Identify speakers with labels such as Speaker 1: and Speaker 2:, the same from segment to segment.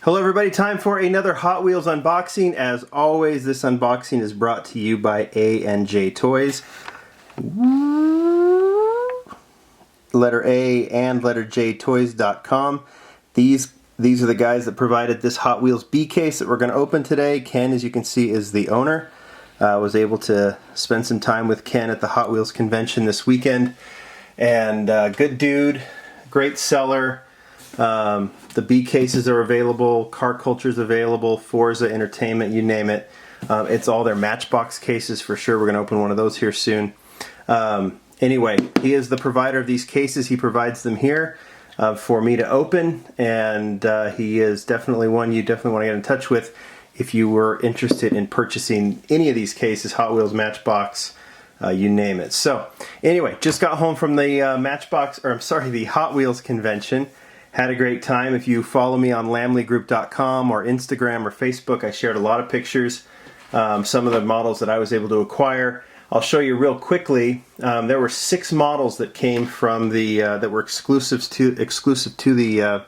Speaker 1: Hello everybody, time for another Hot Wheels unboxing. As always, this unboxing is brought to you by A&J Toys. Letter A and letter J Toys.com. These are the guys that provided this Hot Wheels B case that we're going to open today. Ken, as you can see, is the owner. I was able to spend some time with Ken at the Hot Wheels convention this weekend. And good dude, great seller. The B cases are available, Car Culture's available, Forza Entertainment, you name it. It's all their Matchbox cases for sure. We're going to open one of those here soon. Anyway, he is the provider of these cases. He provides them here for me to open, and he is definitely one you definitely want to get in touch with if you were interested in purchasing any of these cases, Hot Wheels, Matchbox, you name it. So anyway, just got home from the the Hot Wheels convention. Had a great time. If you follow me on lamleygroup.com or Instagram or Facebook, I shared a lot of pictures, some of the models that I was able to acquire. I'll show you real quickly. There were 6 models that came from the that were exclusive to the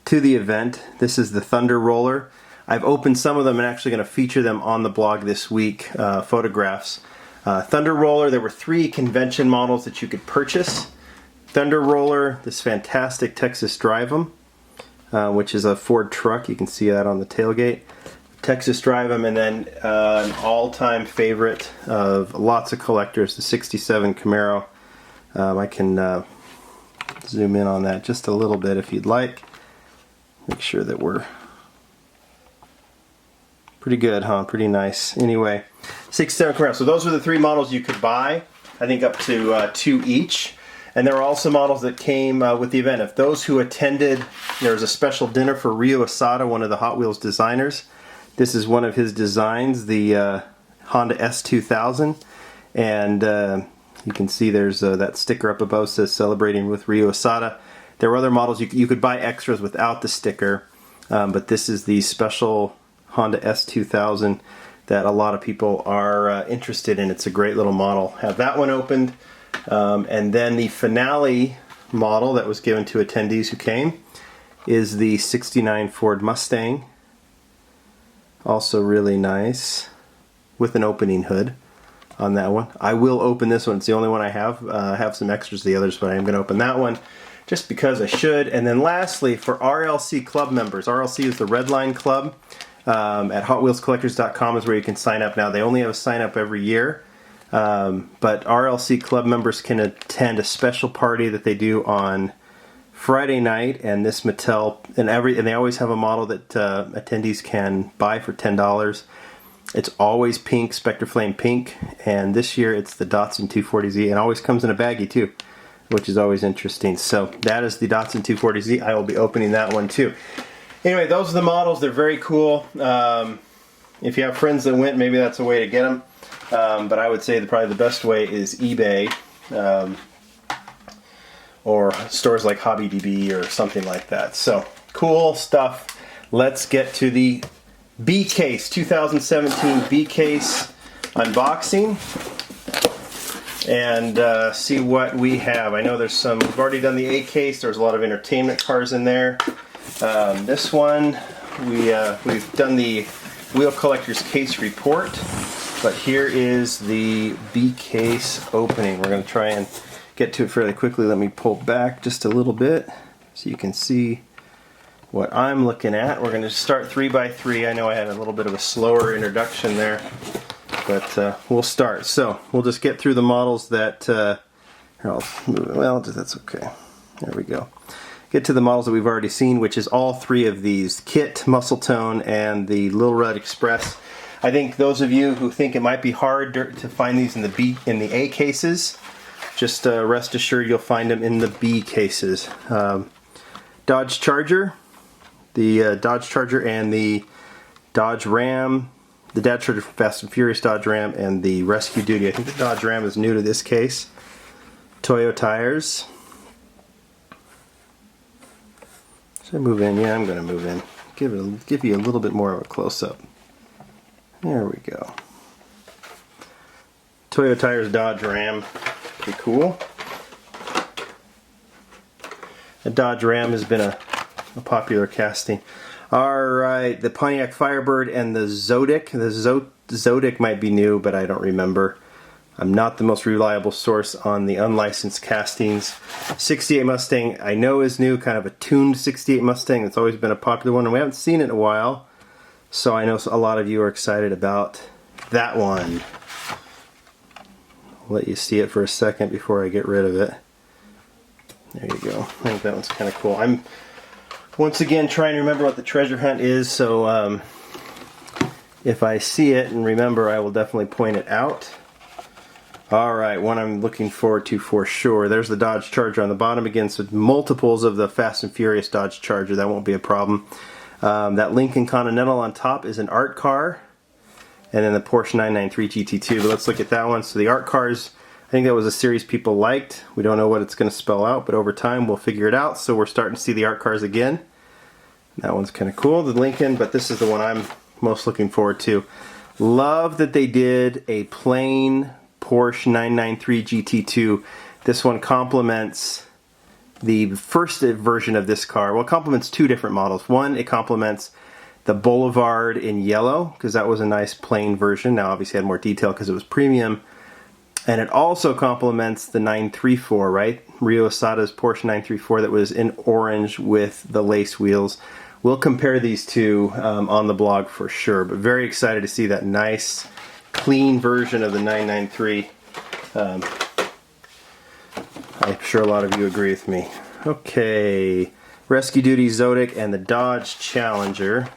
Speaker 1: event. This is the Thunder Roller. I've opened some of them and actually going to feature them on the blog this week. Photographs. Thunder Roller. There were 3 convention models that you could purchase. Thunder Roller, this fantastic Texas Drive 'em, which is a Ford truck. You can see that on the tailgate. Texas Drive 'em, and then an all-time favorite of lots of collectors, the 67 Camaro. I can zoom in on that just a little bit if you'd like. Make sure that we're pretty good, huh? Pretty nice. Anyway, 67 Camaro. So those are the 3 models you could buy. I think up to 2 each. And there were also models that came with the event. If those who attended, there was a special dinner for Ryo Asada, one of the Hot Wheels designers. This is one of his designs, the Honda S2000. And you can see there's that sticker up above says celebrating with Ryo Asada. There were other models. You could buy extras without the sticker. But this is the special Honda S2000 that a lot of people are interested in. It's a great little model. Have that one opened. And then the finale model that was given to attendees who came is the 69 Ford Mustang. Also really nice, with an opening hood on that one. I will open this one. It's the only one I have. I have some extras of the others, but I am going to open that one just because I should. And then lastly, for RLC Club members, RLC is the Red Line Club. At HotWheelsCollectors.com is where you can sign up now. They only have a sign up every year. But RLC Club members can attend a special party that they do on Friday night, and this Mattel, and they always have a model that attendees can buy for $10. It's always pink, Spectre Flame pink, and this year it's the Datsun 240Z, and always comes in a baggie too, which is always interesting. So that is the Datsun 240Z. I will be opening that one too. Anyway, those are the models. They're very cool. If you have friends that went, maybe that's a way to get them. But I would say probably the best way is eBay or stores like HobbyDB or something like that. So cool stuff. Let's get to the B case, 2017 B case unboxing, and see what we have. I know there's some. We've already done the A case. There's a lot of entertainment cars in there. This one we've done the Wheel Collector's Case Report. But here is the B case opening. We're going to try and get to it fairly quickly. Let me pull back just a little bit so you can see what I'm looking at. We're going to start 3 by 3. I know I had a little bit of a slower introduction there, but we'll start. So we'll just get through the models that, that's okay. There we go. Get to the models that we've already seen, which is all 3 of these: Kit, Muscle Tone, and the Little Red Express. I think those of you who think it might be hard to find these in the A cases, just rest assured you'll find them in the B cases. Dodge Charger, the Dodge Charger and the Dodge Ram, the Dodge Charger from Fast and Furious Dodge Ram, and the Rescue Duty. I think the Dodge Ram is new to this case. Toyo tires. Should I move in? Yeah, I'm going to move in. Give you a little bit more of a close-up. There we go. Toyo tires, Dodge Ram. Pretty cool. The Dodge Ram has been a popular casting. Alright, the Pontiac Firebird and the Zodic. The Zodic might be new, but I don't remember. I'm not the most reliable source on the unlicensed castings. 68 Mustang I know is new, kind of a tuned 68 Mustang. It's always been a popular one, and we haven't seen it in a while. So I know a lot of you are excited about that one. I'll let you see it for a second before I get rid of it. There you go. I think that one's kind of cool. I'm once again trying to remember what the treasure hunt is, so if I see it and remember, I will definitely point it out. Alright, one I'm looking forward to for sure. There's the Dodge Charger on the bottom again, so multiples of the Fast and Furious Dodge Charger. That won't be a problem. That Lincoln Continental on top is an art car, and then the Porsche 993 GT2. But let's look at that one. So the art cars, I think that was a series people liked. We don't know what it's going to spell out, but over time we'll figure it out. So we're starting to see the art cars again. That one's kind of cool, the Lincoln, but this is the one I'm most looking forward to. Love that they did a plain Porsche 993 GT2. This one complements the first version of this car. Well, it complements two different models. One, it complements the Boulevard in yellow, because that was a nice plain version. Now obviously it had more detail because it was premium. And it also complements the 934, right? Rio Asada's Porsche 934 that was in orange with the lace wheels. We'll compare these two on the blog for sure, but very excited to see that nice, clean version of the 993. I'm sure a lot of you agree with me. Okay, Rescue Duty Zodic and the Dodge Challenger.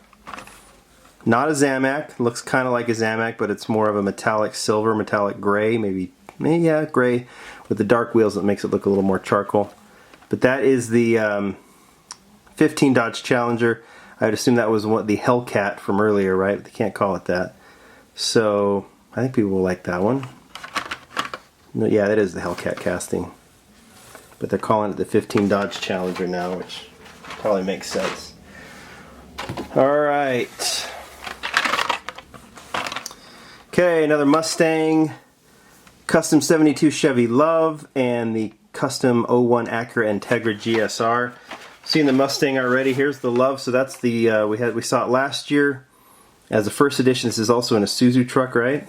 Speaker 1: Not a Zamac. Looks kind of like a Zamac, but it's more of a metallic silver, metallic gray, maybe yeah, gray, with the dark wheels that makes it look a little more charcoal. But that is the 15 Dodge Challenger. I would assume that was the Hellcat from earlier, right? They can't call it that. So I think people will like that one. No, yeah, that is the Hellcat casting. But they're calling it the 15 Dodge Challenger now, which probably makes sense. Alright. Okay, another Mustang, Custom 72 Chevy Love, and the Custom 01 Acura Integra GSR. Seen the Mustang already. Here's the Love. So that's the we saw it last year as a first edition. This is also in a Suzu truck, right?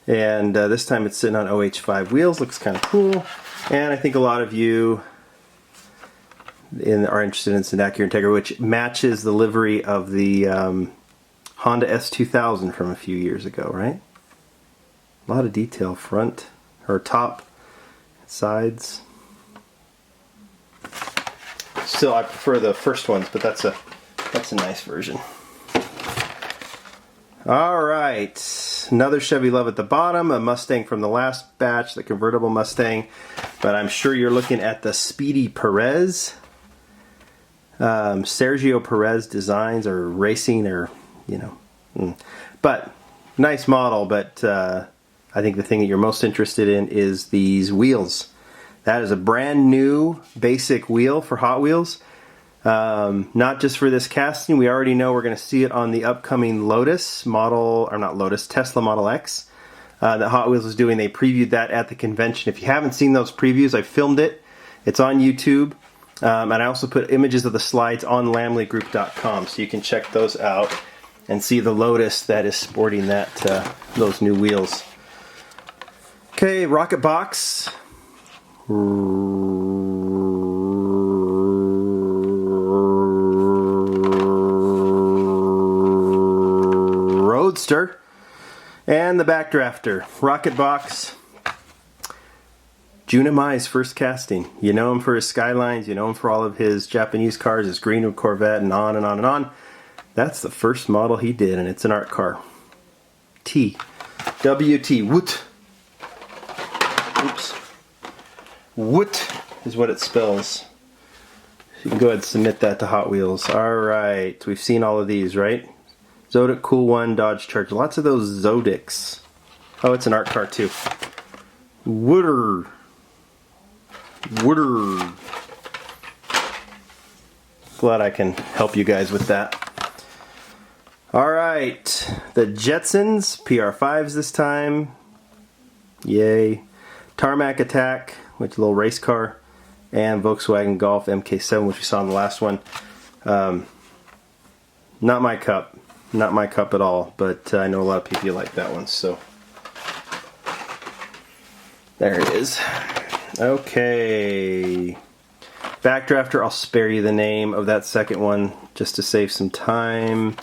Speaker 1: And this time it's sitting on OH5 wheels. Looks kind of cool. And I think a lot of you are interested in this Acura Integra, which matches the livery of the Honda S2000 from a few years ago, right? A lot of detail, front or top, sides. Still, I prefer the first ones, but that's a nice version. All right, another Chevy Love at the bottom, a Mustang from the last batch, the convertible Mustang, but I'm sure you're looking at the Speedy Perez. Sergio Perez designs or racing, or but nice model. But I think the thing that you're most interested in is these wheels. That is a brand new basic wheel for Hot Wheels. Not just for this casting. We already know we're going to see it on the upcoming Tesla Model X that Hot Wheels is doing. They previewed that at the convention. If you haven't seen those previews, I filmed it. It's on YouTube. And I also put images of the slides on lamleygroup.com, so you can check those out and see the Lotus that is sporting those new wheels. Okay, Rocket Box. Roadster. And the Backdrafter. Rocket Box. Junimai's first casting. You know him for his Skylines, you know him for all of his Japanese cars, his Greenwood Corvette, and on and on and on. That's the first model he did, and it's an art car. WT, Woot. Oops. Woot is what it spells. You can go ahead and submit that to Hot Wheels. Alright, we've seen all of these, right? Zodic, Cool One, Dodge Charger. Lots of those Zodics. Oh, it's an art car too. Wooder. Glad I can help you guys with that. Alright, the Jetsons, PR5s this time. Yay. Tarmac Attack, which is a little race car. And Volkswagen Golf MK7, which we saw in the last one. Not my cup. Not my cup at all, but I know a lot of people like that one, so. There it is. Okay. Backdrafter, I'll spare you the name of that second one just to save some time.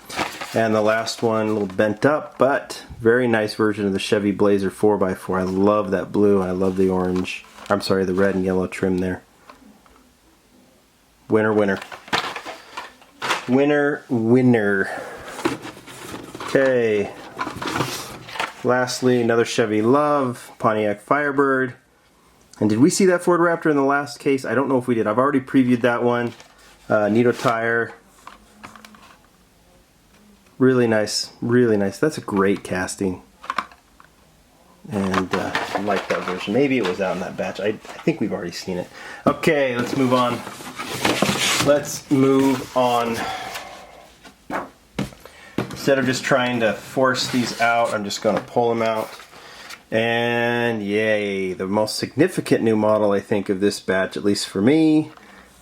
Speaker 1: And the last one, a little bent up, but very nice version of the Chevy Blazer 4x4. I love that blue, and I love the orange. I'm sorry, the red and yellow trim there. Winner, winner. Winner, winner. Okay. Lastly, another Chevy Love, Pontiac Firebird. And did we see that Ford Raptor in the last case? I don't know if we did. I've already previewed that one. Nito tire. Really nice, really nice. That's a great casting. And I like that version. Maybe it was out in that batch. I think we've already seen it. Okay, let's move on. Let's move on. Instead of just trying to force these out, I'm just going to pull them out. And yay, the most significant new model I think of this batch, at least for me,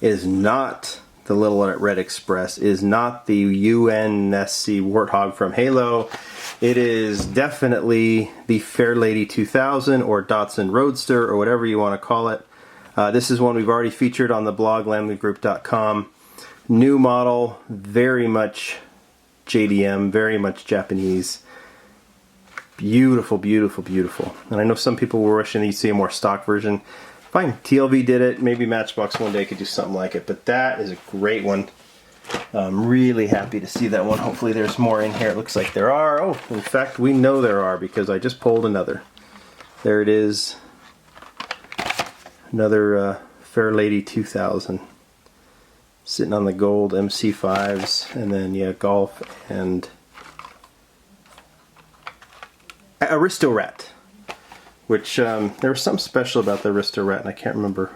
Speaker 1: is not the Little Red Express, is not the UNSC Warthog from Halo. It is definitely the Fairlady 2000 or Datsun Roadster or whatever you want to call it. This is one we've already featured on the blog, lamleygroup.com. New model, very much JDM, very much Japanese. Beautiful, beautiful, beautiful. And I know some people were wishing you'd see a more stock version. Fine, TLV did it. Maybe Matchbox one day could do something like it. But that is a great one. I'm really happy to see that one. Hopefully there's more in here. It looks like there are. Oh, in fact, we know there are because I just pulled another. There it is. Another Fairlady 2000. Sitting on the gold MC5s. And then, yeah, Golf and Aristorat. Which, there was something special about the Aristorat, and I can't remember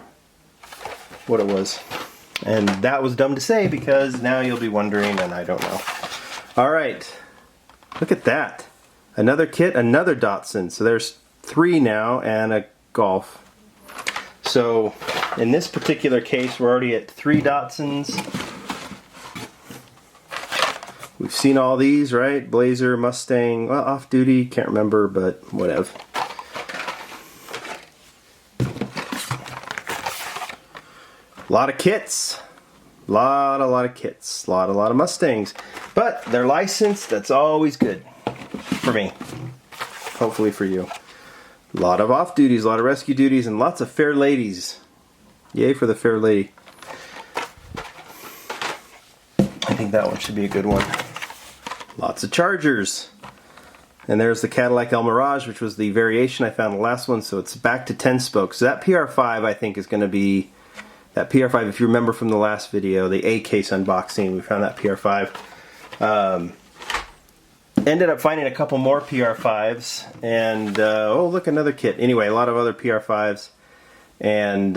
Speaker 1: what it was. And that was dumb to say because now you'll be wondering, and I don't know. Alright, look at that. Another kit, another Datsun. So there's 3 now, and a Golf. So, in this particular case, we're already at 3 Datsuns. We've seen all these, right? Blazer, Mustang, well, off-duty, can't remember, but whatever. A lot of kits, a lot of kits, a lot of Mustangs, but they're licensed. That's always good for me. Hopefully for you. A lot of off duties, a lot of rescue duties, and lots of fair ladies. Yay for the fair lady. I think that one should be a good one. Lots of Chargers. And there's the Cadillac El Mirage, which was the variation I found in the last one, so it's back to 10 spokes. So that PR5 I think is going to be that PR5, if you remember from the last video, the A case unboxing, we found that PR5. Ended up finding a couple more PR5s, and oh look, another kit. Anyway, a lot of other PR5s, and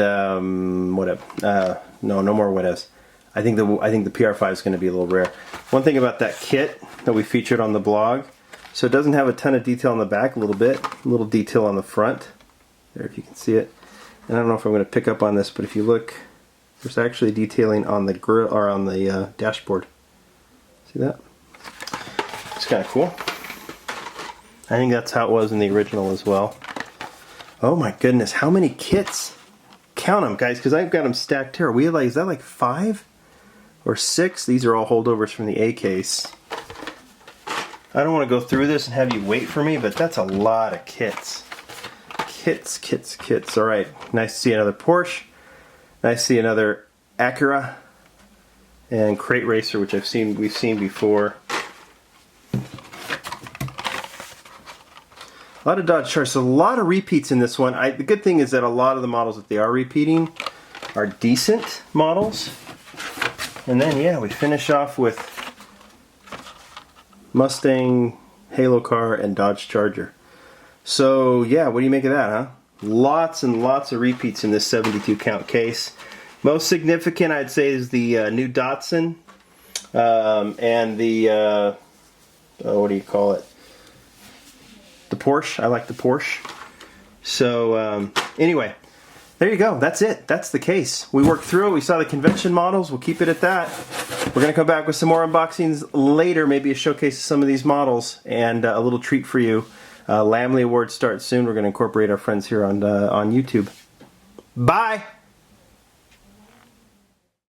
Speaker 1: whatever. No more whatevs. I think the PR5 is going to be a little rare. One thing about that kit that we featured on the blog, so it doesn't have a ton of detail on the back, a little detail on the front. There, if you can see it. And I don't know if I'm going to pick up on this, but if you look, there's actually detailing on the grill or on the dashboard. See that? It's kind of cool. I think that's how it was in the original as well. Oh my goodness, how many kits? Count them, guys, because I've got them stacked here. Is that like 5 or 6? These are all holdovers from the A case. I don't want to go through this and have you wait for me, but that's a lot of kits. Kits. All right, nice to see another Porsche. Nice to see another Acura and Crate Racer, which we've seen before. A lot of Dodge Chargers, a lot of repeats in this one. The good thing is that a lot of the models that they are repeating are decent models. And then, yeah, we finish off with Mustang, Halo car, and Dodge Charger. So, yeah, what do you make of that, huh? Lots and lots of repeats in this 72 count case. Most significant, I'd say, is the new Datsun and the, what do you call it? The Porsche. I like the Porsche. So, anyway, there you go. That's it. That's the case. We worked through it. We saw the convention models. We'll keep it at that. We're going to come back with some more unboxings later, maybe a showcase of some of these models, and a little treat for you. Lamley Awards start soon. We're going to incorporate our friends here on YouTube. Bye!